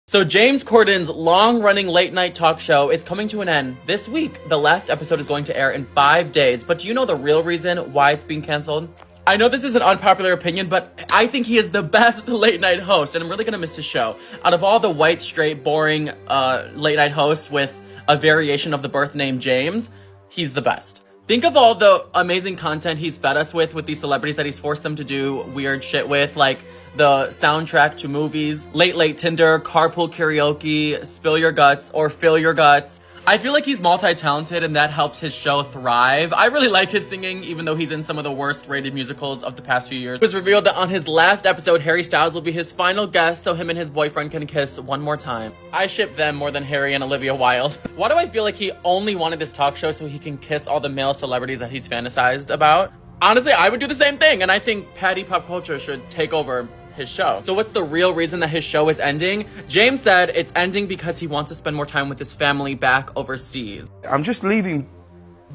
So James Corden's long-running late-night talk show is coming to an end this week. The last episode is going to air in 5 days, but do you know the real reason why it's being canceled? I know this is an unpopular opinion, but I think he is the best late-night host, and I'm really gonna miss his show. Out of all the white, straight, boring late-night hosts with a variation of the birth name James, he's the best. Think of all the amazing content he's fed us with these celebrities that he's forced them to do weird shit with, like the soundtrack to movies, Late Tinder, Carpool Karaoke, Spill Your Guts, or Fill Your Guts. I feel like he's multi-talented and that helps his show thrive. I really like his singing, even though he's in some of the worst rated musicals of the past few years. It was revealed that on his last episode, Harry Styles will be his final guest so him and his boyfriend can kiss one more time. I ship them more than Harry and Olivia Wilde. Why do I feel like he only wanted this talk show so he can kiss all the male celebrities that he's fantasized about? Honestly, I would do the same thing, and I think Patty Pop Culture should take over his show. So what's the real reason that his show is ending? James said it's ending because he wants to spend more time with his family back overseas. I'm just leaving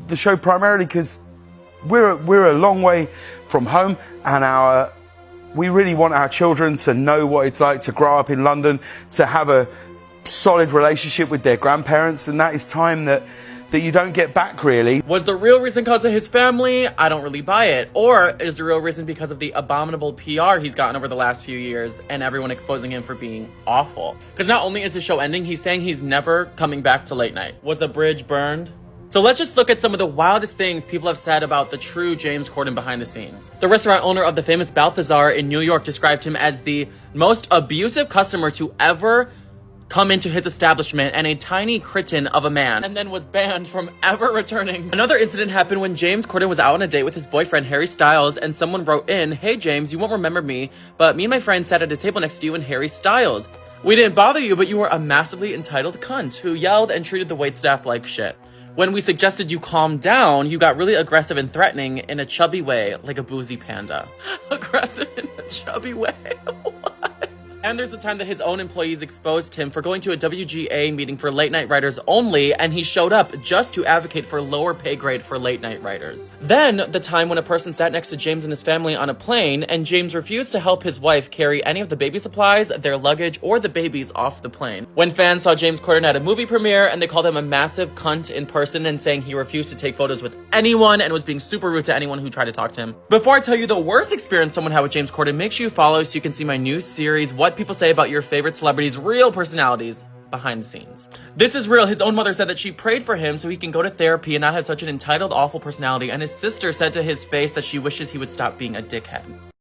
the show primarily because we're a long way from home, and we really want our children to know what it's like to grow up in London, to have a solid relationship with their grandparents, and that is time that you don't get back, really. Was the real reason because of his family? I don't really buy it. Or is the real reason because of the abominable PR he's gotten over the last few years and everyone exposing him for being awful? Because not only is the show ending, he's saying he's never coming back to late night. Was the bridge burned? So let's just look at some of the wildest things people have said about the true James Corden behind the scenes. The restaurant owner of the famous Balthazar in New York described him as the most abusive customer to ever come into his establishment and a tiny cretin of a man, and then was banned from ever returning. Another incident happened when James Corden was out on a date with his boyfriend Harry Styles, and someone wrote in, "Hey James, you won't remember me, but me and my friend sat at a table next to you and Harry Styles. We didn't bother you, but you were a massively entitled cunt who yelled and treated the waitstaff like shit. When we suggested you calm down, you got really aggressive and threatening in a chubby way, like a boozy panda." Aggressive in a chubby way? What? And there's the time that his own employees exposed him for going to a WGA meeting for late night writers only, and he showed up just to advocate for lower pay grade for late night writers. Then, the time when a person sat next to James and his family on a plane, and James refused to help his wife carry any of the baby supplies, their luggage, or the babies off the plane. When fans saw James Corden at a movie premiere, and they called him a massive cunt in person and saying he refused to take photos with anyone and was being super rude to anyone who tried to talk to him. Before I tell you the worst experience someone had with James Corden, make sure you follow so you can see my new series, What People Say About Your Favorite Celebrities' Real Personalities Behind the Scenes. This is real. His own mother said that she prayed for him so he can go to therapy and not have such an entitled, awful personality, and his sister said to his face that she wishes he would stop being a dickhead.